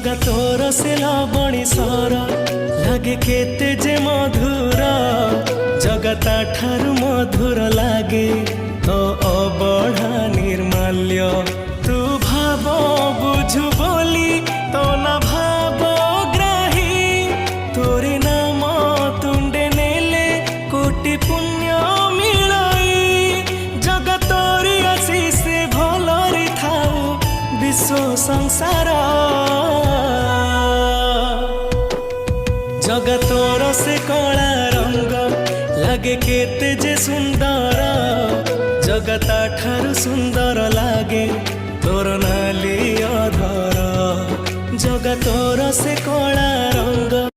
जगतोर से लबणी सर लागे केते जे मधुर जगता ठारु मधुर लागे तो अबढ़ा निर्माल्य तू भाव बुझु बोली तो ना भाव ग्राही तोरी नाम तुंडे नेले कोटि पुण्य मिलाई जगतोरी आशीष भलरी थाऊ विश्व संसार जगतोर से कला रंग लागे केते जे सुंदर जगता ठारु सुंदर लागे तोर नाली अधर जगतोर से कला रंग